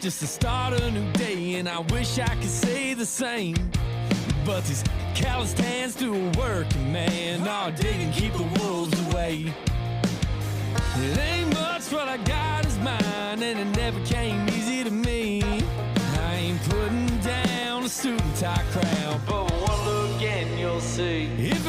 just to start a new day, and I wish I could say the same. But these calloused hands to a working man are digging, keep the wolves away. It ain't much what I got is mine, and it never came easy to me. I ain't putting down a suit and tie crowd, but one look and you'll see. If